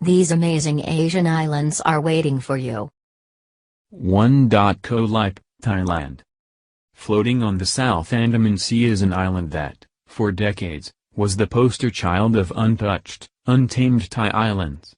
These amazing Asian islands are waiting for you. 1. Koh Lipe, Thailand. Floating on the South Andaman Sea is an island that, for decades, was the poster child of untouched, untamed Thai islands.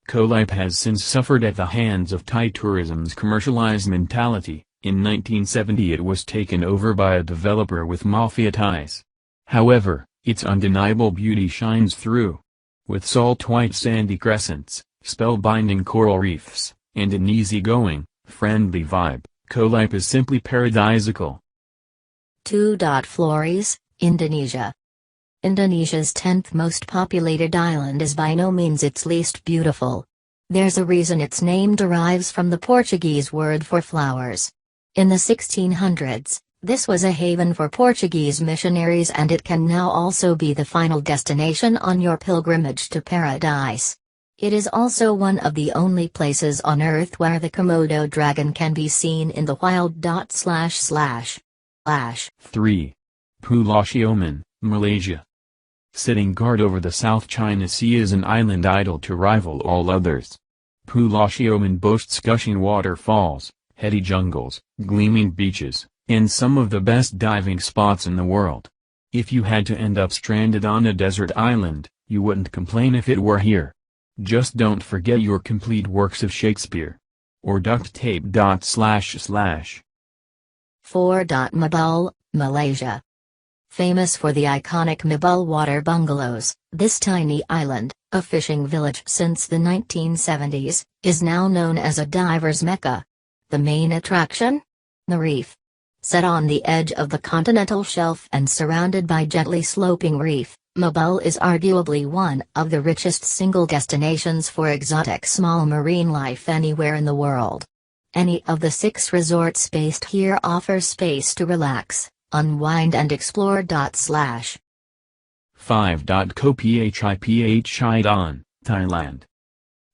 Koh Lipe has since suffered at the hands of Thai tourism's commercialized mentality. In 1970 it was taken over by a developer with mafia ties. However, its undeniable beauty shines through. With salt white sandy crescents, spellbinding coral reefs, and an easygoing, friendly vibe, Koh Lipe is simply paradisical. 2. Flores, Indonesia. Indonesia's 10th most populated island is by no means its least beautiful. There's a reason its name derives from the Portuguese word for flowers. In the 1600s, this was a haven for Portuguese missionaries, and it can now also be the final destination on your pilgrimage to paradise. It is also one of the only places on Earth where the Komodo dragon can be seen in the wild. 3. Pulau Sioman, Malaysia. Sitting guard over the South China Sea is an island idle to rival all others. Pulau Sioman boasts gushing waterfalls, heady jungles, gleaming beaches, and some of the best diving spots in the world. If you had to end up stranded on a desert island, you wouldn't complain if it were here. Just don't forget your complete works of Shakespeare. Or duct tape. 4. Mabul, Malaysia. Famous for the iconic Mabul water bungalows, this tiny island, a fishing village since the 1970s, is now known as a diver's mecca. The main attraction? The reef. Set on the edge of the continental shelf and surrounded by gently sloping reef, Mabul is arguably one of the richest single destinations for exotic small marine life anywhere in the world. Any of the 6 resorts based here offer space to relax, unwind and explore. 5. Koh Phi Phi Don, Thailand.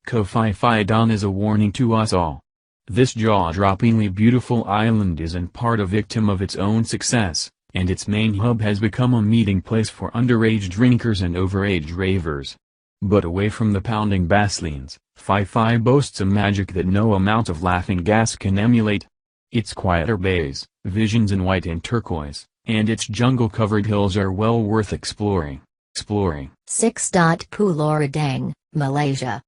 Koh Phi Phi Don is a warning to us all. This jaw-droppingly beautiful island is in part a victim of its own success, and its main hub has become a meeting place for underage drinkers and overage ravers. But away from the pounding basslines, Phi Phi boasts a magic that no amount of laughing gas can emulate. Its quieter bays, visions in white and turquoise, and its jungle-covered hills are well worth exploring. 6. Pulau Redang, Malaysia.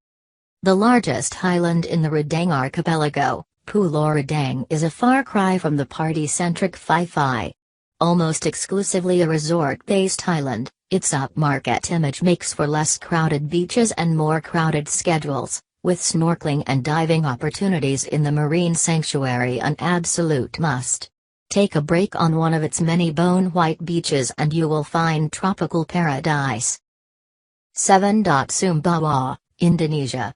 The largest island in the Redang archipelago, Pulau Redang is a far cry from the party-centric Phi Phi. Almost exclusively a resort-based island, its upmarket image makes for less crowded beaches and more crowded schedules, with snorkeling and diving opportunities in the marine sanctuary an absolute must. Take a break on one of its many bone-white beaches and you will find tropical paradise. 7. Sumbawa, Indonesia.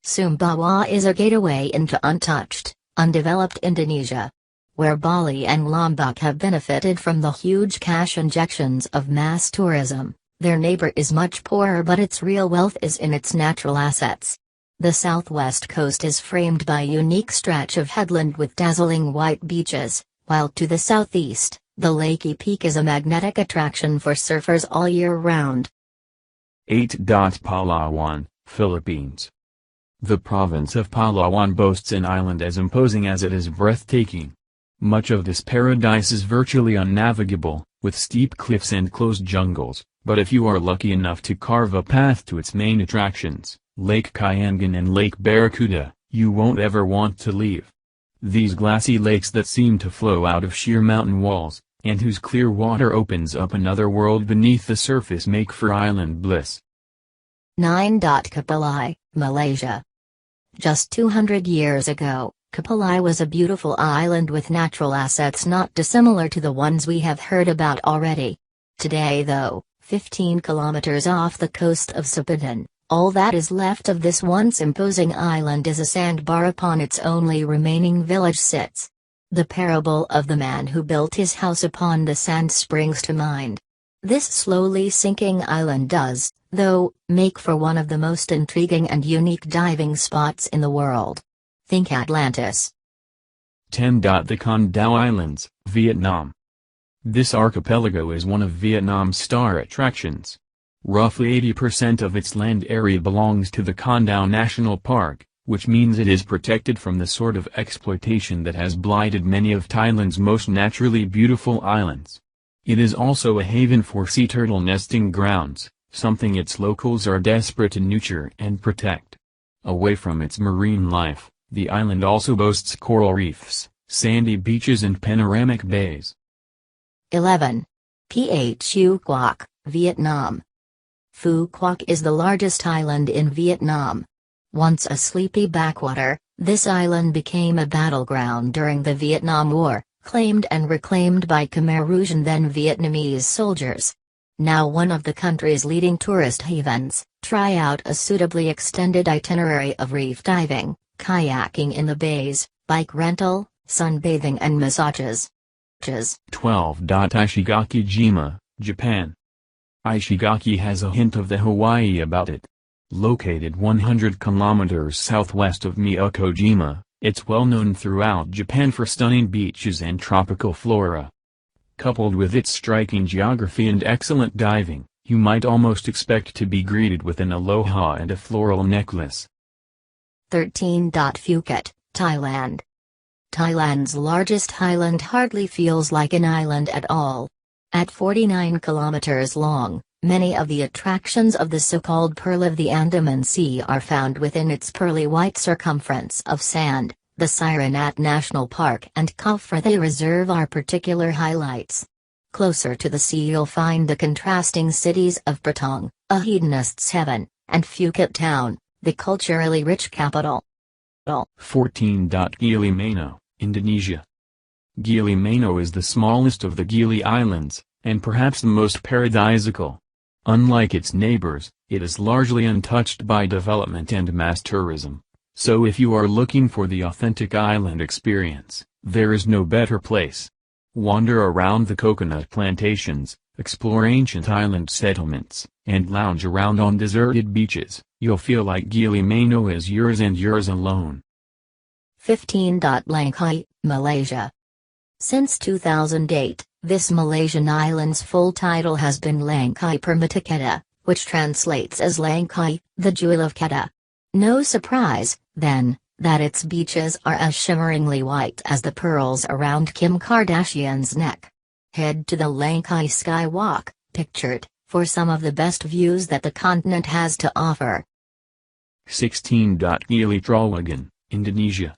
Sumbawa is a gateway into untouched, undeveloped Indonesia. Where Bali and Lombok have benefited from the huge cash injections of mass tourism, their neighbor is much poorer, but its real wealth is in its natural assets. The southwest coast is framed by a unique stretch of headland with dazzling white beaches, while to the southeast, the Lakey Peak is a magnetic attraction for surfers all year round. 8. Palawan, Philippines. The province of Palawan boasts an island as imposing as it is breathtaking. Much of this paradise is virtually unnavigable, with steep cliffs and closed jungles, but if you are lucky enough to carve a path to its main attractions, Lake Kayangan and Lake Barracuda, you won't ever want to leave. These glassy lakes that seem to flow out of sheer mountain walls, and whose clear water opens up another world beneath the surface, make for island bliss. 9. Kapulai, Malaysia. Just 200 years ago, Kapulai was a beautiful island with natural assets not dissimilar to the ones we have heard about already. Today though, 15 kilometers off the coast of Sipadan, all that is left of this once imposing island is a sandbar upon its only remaining village sits. The parable of the man who built his house upon the sand springs to mind. This slowly sinking island does, though, make for one of the most intriguing and unique diving spots in the world. Think Atlantis. 10. The Con Dao Islands, Vietnam. This archipelago is one of Vietnam's star attractions. Roughly 80% of its land area belongs to the Kondao National Park, which means it is protected from the sort of exploitation that has blighted many of Thailand's most naturally beautiful islands. It is also a haven for sea turtle nesting grounds, something its locals are desperate to nurture and protect. Away from its marine life, the island also boasts coral reefs, sandy beaches and panoramic bays. 11. Phu Quoc, Vietnam. Phu Quoc is the largest island in Vietnam. Once a sleepy backwater, this island became a battleground during the Vietnam War, claimed and reclaimed by Khmer Rouge and then Vietnamese soldiers. Now one of the country's leading tourist havens, try out a suitably extended itinerary of reef diving, kayaking in the bays, bike rental, sunbathing and massages. 12. Ishigaki-jima, Japan. Ishigaki has a hint of the Hawaii about it. Located 100 kilometers southwest of Miyako-jima, it's well known throughout Japan for stunning beaches and tropical flora. Coupled with its striking geography and excellent diving, you might almost expect to be greeted with an aloha and a floral necklace. 13. Phuket, Thailand. Thailand's largest island hardly feels like an island at all. At 49 kilometers long, many of the attractions of the so-called Pearl of the Andaman Sea are found within its pearly white circumference of sand. The Siranat National Park and Koh Phraya Reserve are particular highlights. Closer to the sea you'll find the contrasting cities of Patong, a hedonist's heaven, and Phuket town, the culturally rich capital. 14. Gili Mano, Indonesia. Gili Mano is the smallest of the Gili Islands, and perhaps the most paradisiacal. Unlike its neighbors, it is largely untouched by development and mass tourism. So if you are looking for the authentic island experience, there is no better place. Wander around the coconut plantations, explore ancient island settlements, and lounge around on deserted beaches. You'll feel like Gili Mano is yours and yours alone. 15. Langkawi, Malaysia. Since 2008, this Malaysian island's full title has been Langkawi Permata Kedah, which translates as Langkawi, the Jewel of Kedah. No surprise, then, that its beaches are as shimmeringly white as the pearls around Kim Kardashian's neck. Head to the Langkawi Skywalk, pictured, for some of the best views that the continent has to offer. 16. Gili Trawangan, Indonesia.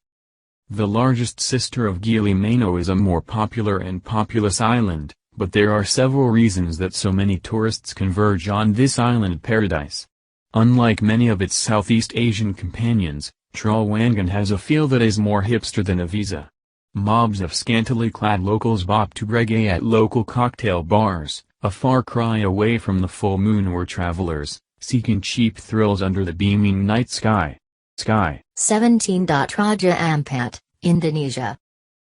The largest sister of Gili Mano is a more popular and populous island, but there are several reasons that so many tourists converge on this island paradise. Unlike many of its Southeast Asian companions, Trawangan has a feel that is more hipster than Ibiza. Mobs of scantily clad locals bop to reggae at local cocktail bars, a far cry away from the full moon or travelers, seeking cheap thrills under the beaming night sky. 17. Raja Ampat, Indonesia.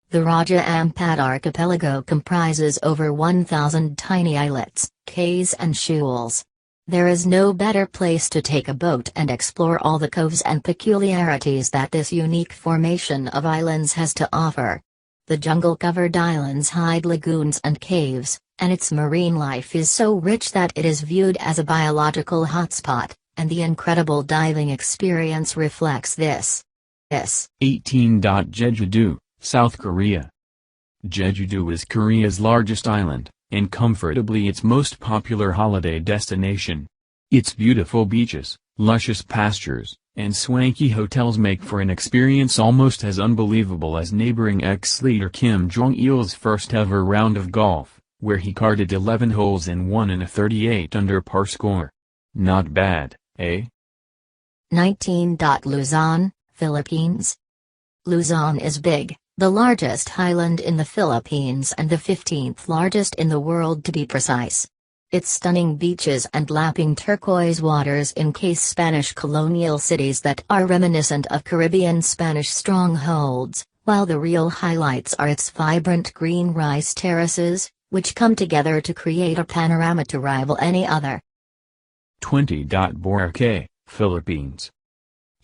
The Raja Ampat archipelago comprises over 1,000 tiny islets, cays and shoals. There is no better place to take a boat and explore all the coves and peculiarities that this unique formation of islands has to offer. The jungle-covered islands hide lagoons and caves, and its marine life is so rich that it is viewed as a biological hotspot, and the incredible diving experience reflects this. 18. Jeju-do, South Korea. Jeju-do is Korea's largest island, and comfortably its most popular holiday destination. Its beautiful beaches, luscious pastures, and swanky hotels make for an experience almost as unbelievable as neighboring ex-leader Kim Jong-il's first ever round of golf, where he carded 11 holes and won in a 38 under par score. Not bad, eh? 19. Luzon, Philippines. Luzon is big, the largest island in the Philippines and the 15th largest in the world to be precise. Its stunning beaches and lapping turquoise waters encase Spanish colonial cities that are reminiscent of Caribbean Spanish strongholds, while the real highlights are its vibrant green rice terraces, which come together to create a panorama to rival any other. 20. Boracay, Philippines.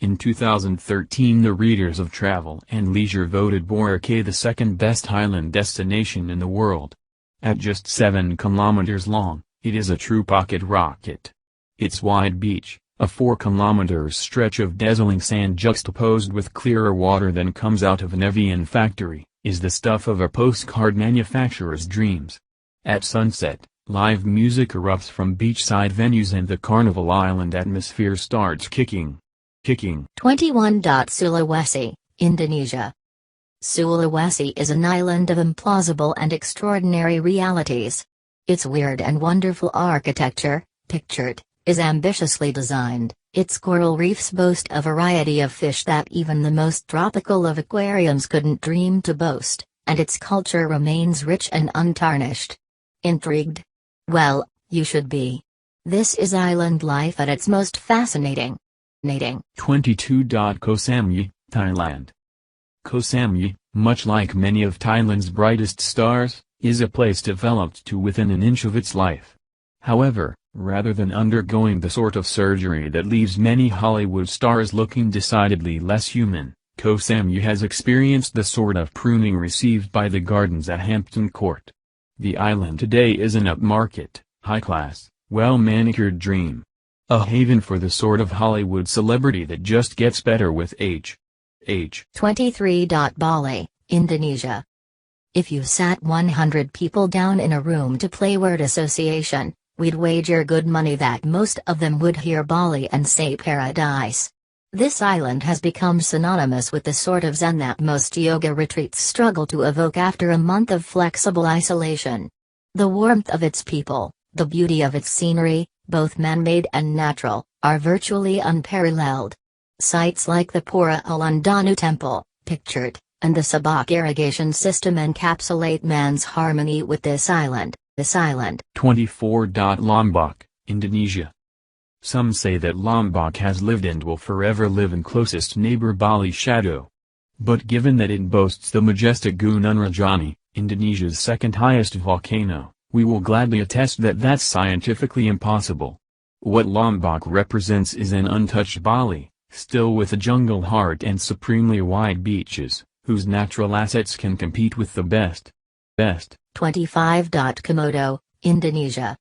In 2013 the readers of Travel and Leisure voted Boracay the second best island destination in the world. At just 7 kilometers long, it is a true pocket rocket, Its wide beach, a 4 kilometers stretch of dazzling sand juxtaposed with clearer water than comes out of an Evian factory, is the stuff of a postcard manufacturer's dreams. At sunset, live music erupts from beachside venues and the Carnival Island atmosphere starts kicking. 21. Sulawesi, Indonesia. Sulawesi is an island of implausible and extraordinary realities. Its weird and wonderful architecture, pictured, is ambitiously designed. Its coral reefs boast a variety of fish that even the most tropical of aquariums couldn't dream to boast, and its culture remains rich and untarnished. Intrigued? Well, you should be. This is island life at its most fascinating. 22. Koh Samui, Thailand. Koh Samui, much like many of Thailand's brightest stars, is a place developed to within an inch of its life. However, rather than undergoing the sort of surgery that leaves many Hollywood stars looking decidedly less human, Koh Samui has experienced the sort of pruning received by the gardens at Hampton Court. The island today is an upmarket, high-class, well-manicured dream. A haven for the sort of Hollywood celebrity that just gets better with age. 23. Bali, Indonesia. If you sat 100 people down in a room to play word association, we'd wager good money that most of them would hear Bali and say paradise. This island has become synonymous with the sort of zen that most yoga retreats struggle to evoke after a month of flexible isolation. The warmth of its people, the beauty of its scenery, both man-made and natural, are virtually unparalleled. Sites like the Pura Alundanu Temple, pictured, and the Sabak irrigation system encapsulate man's harmony with this island. 24. Lombok, Indonesia. Some say that Lombok has lived and will forever live in closest neighbor Bali's shadow. But given that it boasts the majestic Gunung Rinjani, Indonesia's second highest volcano, we will gladly attest that that's scientifically impossible. What Lombok represents is an untouched Bali, still with a jungle heart and supremely wide beaches, whose natural assets can compete with the best. 25. Komodo, Indonesia.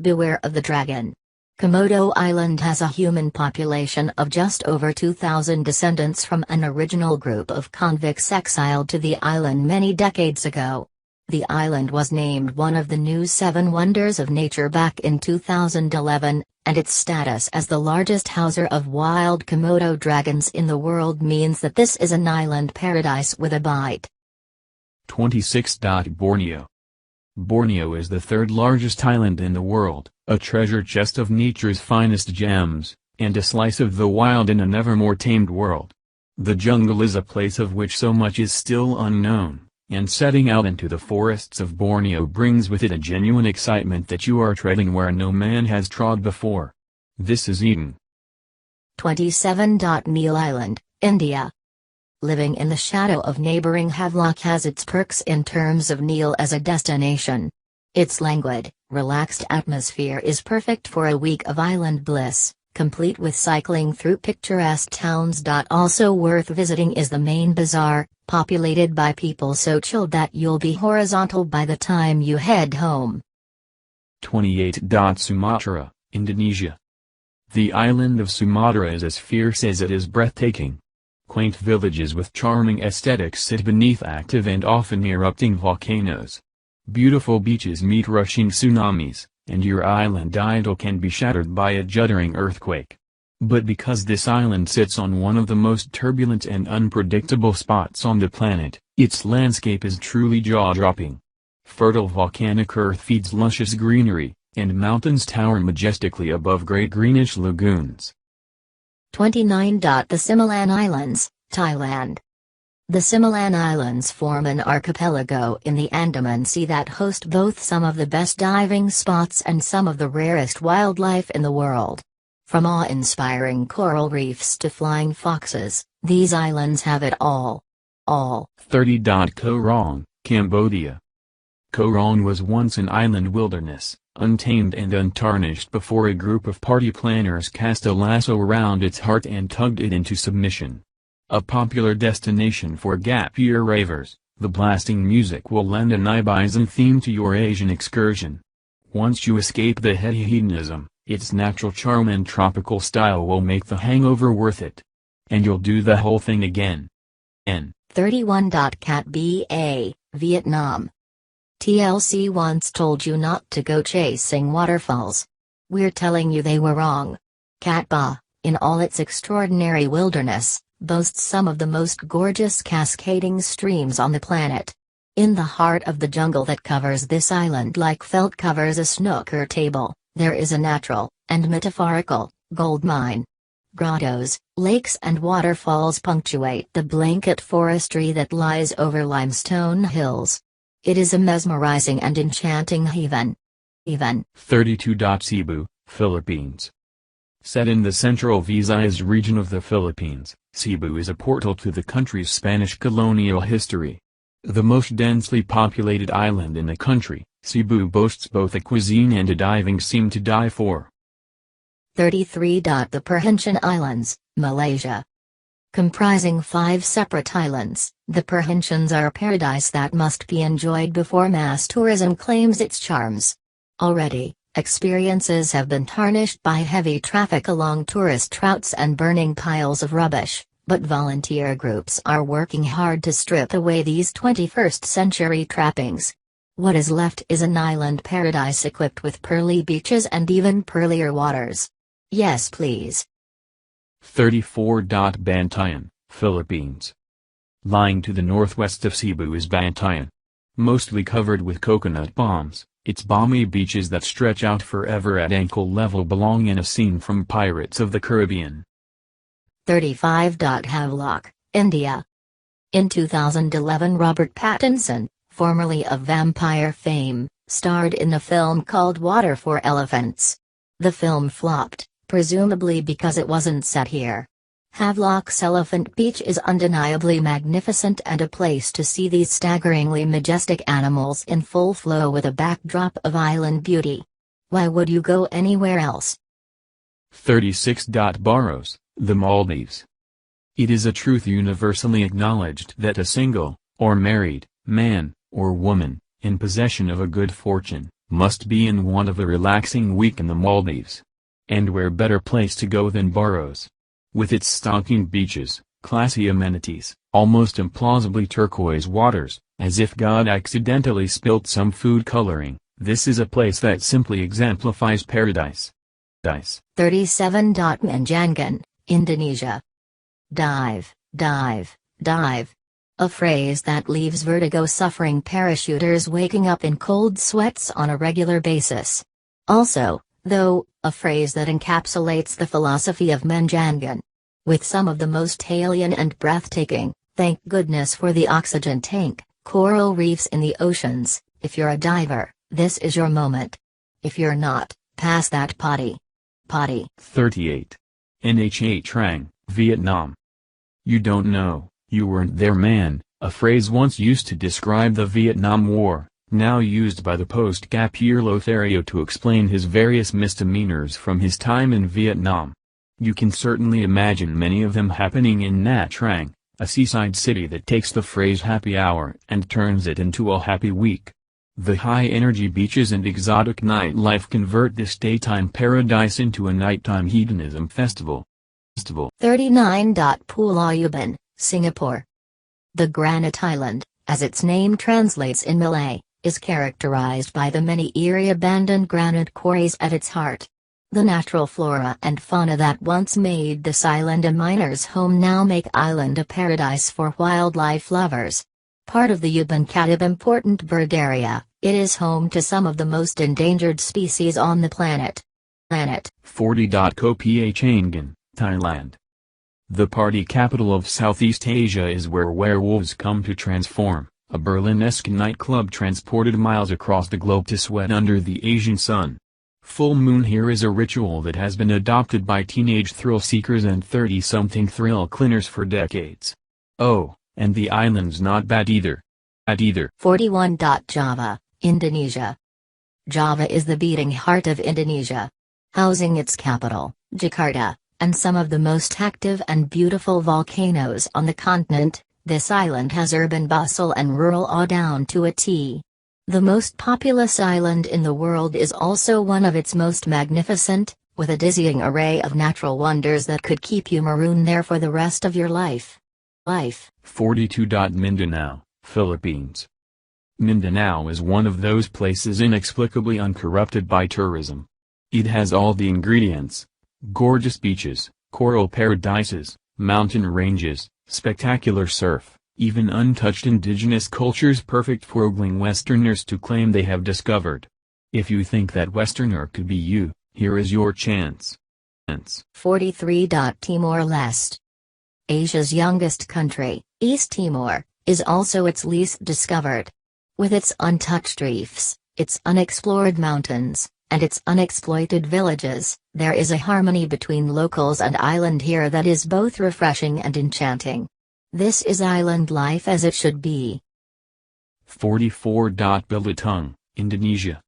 Beware of the dragon. Komodo Island has a human population of just over 2,000 descendants from an original group of convicts exiled to the island many decades ago. The island was named one of the new 7 Wonders of Nature back in 2011, and its status as the largest houser of wild Komodo dragons in the world means that this is an island paradise with a bite. 26. Borneo. Borneo is the third largest island in the world, a treasure chest of nature's finest gems, and a slice of the wild in a never more tamed world. The jungle is a place of which so much is still unknown, and setting out into the forests of Borneo brings with it a genuine excitement that you are treading where no man has trod before. This is Eden. 27. Neil Island, India. Living in the shadow of neighboring Havelock has its perks in terms of Neil as a destination. Its languid, relaxed atmosphere is perfect for a week of island bliss, complete with cycling through picturesque towns. Also worth visiting is the main bazaar, populated by people so chilled that you'll be horizontal by the time you head home. 28. Sumatra, Indonesia. The island of Sumatra is as fierce as it is breathtaking. Quaint villages with charming aesthetics sit beneath active and often erupting volcanoes. Beautiful beaches meet rushing tsunamis, and your island idyll can be shattered by a juddering earthquake. But because this island sits on one of the most turbulent and unpredictable spots on the planet, its landscape is truly jaw-dropping. Fertile volcanic earth feeds luscious greenery, and mountains tower majestically above great greenish lagoons. 29. The Similan Islands, Thailand. The Similan Islands form an archipelago in the Andaman Sea that host both some of the best diving spots and some of the rarest wildlife in the world. From awe-inspiring coral reefs to flying foxes, these islands have it all. 30. Koh Rong, Cambodia. Koh Rong was once an island wilderness, untamed and untarnished before a group of party planners cast a lasso around its heart and tugged it into submission. A popular destination for gap-year ravers, the blasting music will lend an Ibiza theme to your Asian excursion. Once you escape the heady hedonism, Its natural charm and tropical style will make the hangover worth it. And you'll do the whole thing again. N. 31. Cat Ba, Vietnam. TLC once told you not to go chasing waterfalls. We're telling you they were wrong. Cat Ba, in all its extraordinary wilderness, boasts some of the most gorgeous cascading streams on the planet. In the heart of the jungle that covers this island like felt covers a snooker table, there is a natural, and metaphorical, gold mine. Grottos, lakes and waterfalls punctuate the blanket forestry that lies over limestone hills. It is a mesmerizing and enchanting haven. 32. Cebu, Philippines. Set in the central Visayas region of the Philippines, Cebu is a portal to the country's Spanish colonial history. The most densely populated island in the country, Cebu boasts both a cuisine and a diving scene to die for. 33. The Perhentian Islands, Malaysia. Comprising 5 separate islands, the Perhentians are a paradise that must be enjoyed before mass tourism claims its charms. Already, experiences have been tarnished by heavy traffic along tourist routes and burning piles of rubbish, but volunteer groups are working hard to strip away these 21st-century trappings. What is left is an island paradise equipped with pearly beaches and even pearlier waters. Yes, please. 34. Bantayan, Philippines. Lying to the northwest of Cebu is Bantayan. Mostly covered with coconut palms, its balmy beaches that stretch out forever at ankle level belong in a scene from Pirates of the Caribbean. 35. Havelock, India. In 2011, Robert Pattinson, formerly of vampire fame, starred in a film called Water for Elephants. The film flopped, presumably because it wasn't set here. Havelock's Elephant Beach is undeniably magnificent and a place to see these staggeringly majestic animals in full flow with a backdrop of island beauty. Why would you go anywhere else? 36. Barros, the Maldives. It is a truth universally acknowledged that a single, or married, man, or woman, in possession of a good fortune, must be in want of a relaxing week in the Maldives. And where better place to go than Barros? With its stunning beaches, classy amenities, almost implausibly turquoise waters, as if God accidentally spilt some food coloring, this is a place that simply exemplifies paradise. 37. Menjangan, Indonesia. Dive, dive, dive. A phrase that leaves vertigo-suffering parachuters waking up in cold sweats on a regular basis. Also, though, a phrase that encapsulates the philosophy of Menjangan. With some of the most alien and breathtaking, thank goodness for the oxygen tank, coral reefs in the oceans, if you're a diver, this is your moment. If you're not, pass that potty. 38. Nha Trang, Vietnam. You don't know, you weren't there man, a phrase once used to describe the Vietnam War, now used by the post-gap year Lothario to explain his various misdemeanors from his time in Vietnam. You can certainly imagine many of them happening in Nha Trang, a seaside city that takes the phrase happy hour and turns it into a happy week. The high-energy beaches and exotic nightlife convert this daytime paradise into a nighttime hedonism festival. 39. Pulau Ubin, Singapore. The Granite Island, as its name translates in Malay, is characterized by the many eerie abandoned granite quarries at its heart. The natural flora and fauna that once made this island a miner's home now make island a paradise for wildlife lovers. Part of the Ubin Katib important bird area, it is home to some of the most endangered species on the planet. 40. Koh Phangan, Thailand. The party capital of Southeast Asia is where werewolves come to transform, a Berlin-esque nightclub transported miles across the globe to sweat under the Asian sun. Full moon here is a ritual that has been adopted by teenage thrill-seekers and 30-something thrill cleaners for decades. Oh, and the island's not bad either. 41. Java, Indonesia. Java is the beating heart of Indonesia. Housing its capital, Jakarta, and some of the most active and beautiful volcanoes on the continent, this island has urban bustle and rural awe down to a T. The most populous island in the world is also one of its most magnificent, with a dizzying array of natural wonders that could keep you marooned there for the rest of your life. 42. Mindanao, Philippines. Mindanao is one of those places inexplicably uncorrupted by tourism. It has all the ingredients: gorgeous beaches, coral paradises, mountain ranges, spectacular surf, even untouched indigenous cultures perfect for ogling Westerners to claim they have discovered. If you think that Westerner could be you, here is your chance. 43. Timor-Leste. Asia's youngest country, East Timor, is also its least discovered. With its untouched reefs, its unexplored mountains, and its unexploited villages, there is a harmony between locals and island here that is both refreshing and enchanting. This is island life as it should be. 44. Belitung, Indonesia.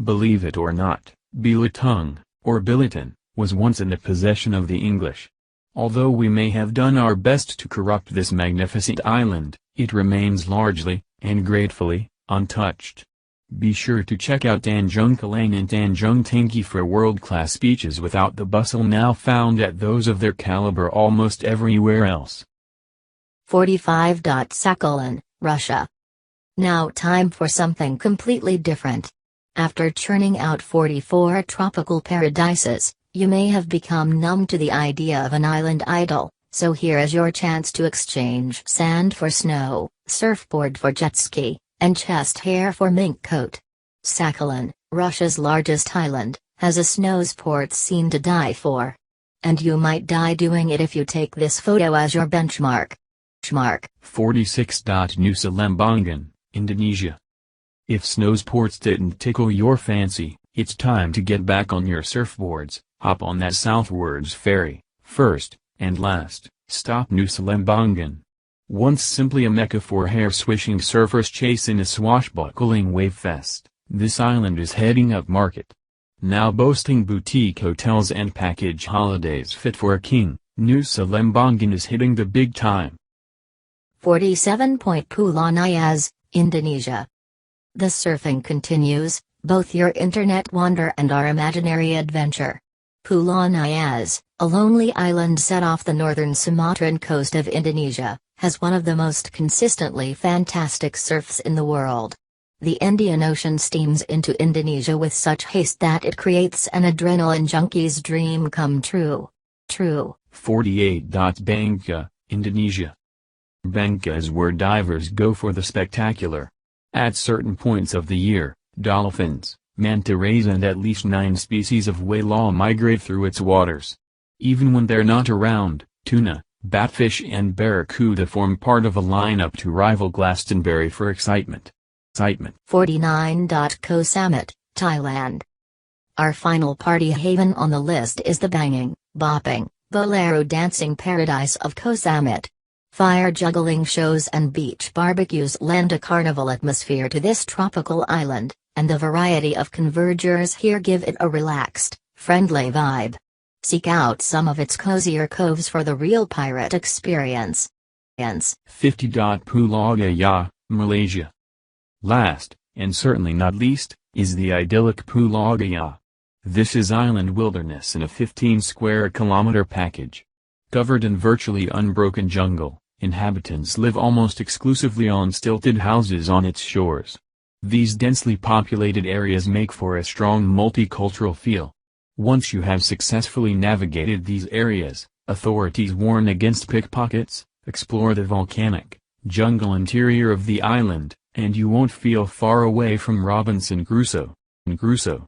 Believe it or not, Belitung, or Biliton, was once in the possession of the English. Although we may have done our best to corrupt this magnificent island, it remains largely, and gratefully, untouched. Be sure to check out Tanjung Kalang and Tanjung Tangki for world-class beaches without the bustle now found at those of their caliber almost everywhere else. 45. Sakhalin, Russia. Now time for something completely different. After churning out 44 tropical paradises, you may have become numb to the idea of an island idol, so here is your chance to exchange sand for snow, surfboard for jet ski, and chest hair for mink coat. Sakhalin, Russia's largest island, has a snow sport scene to die for. And you might die doing it if you take this photo as your benchmark. 46. Nusa Lembongan, Indonesia. If snow sports didn't tickle your fancy, it's time to get back on your surfboards, hop on that southwards ferry. First, and last, stop Nusa Lembongan. Once simply a mecca for hair-swishing surfers chasing a swashbuckling wave fest, this island is heading up market. Now boasting boutique hotels and package holidays fit for a king, Nusa Lembongan is hitting the big time. 47. Pulau Nias, Indonesia. The surfing continues, both your internet wonder and our imaginary adventure. Pulau Nias, a lonely island set off the northern Sumatran coast of Indonesia, has one of the most consistently fantastic surfs in the world. The Indian Ocean steams into Indonesia with such haste that it creates an adrenaline junkie's dream come true. 48. Bangka, Indonesia. Bangka is where divers go for the spectacular. At certain points of the year, dolphins, manta rays and at least 9 species of whale migrate through its waters. Even when they're not around, tuna, batfish and barracuda form part of a lineup to rival Glastonbury for excitement. 49. Koh Samet, Thailand. Our final party haven on the list is the banging, bopping, bolero dancing paradise of Koh Samet. Fire juggling shows and beach barbecues lend a carnival atmosphere to this tropical island, and the variety of convergers here give it a relaxed, friendly vibe. Seek out some of its cozier coves for the real pirate experience. 50. Pulau Gaya, Malaysia. Last, and certainly not least, is the idyllic Pulau Gaya. This is island wilderness in a 15 square kilometer package. Covered in virtually unbroken jungle, inhabitants live almost exclusively on stilted houses on its shores. These densely populated areas make for a strong multicultural feel. Once you have successfully navigated these areas, authorities warn against pickpockets. Explore the volcanic, jungle interior of the island, and you won't feel far away from Robinson Crusoe.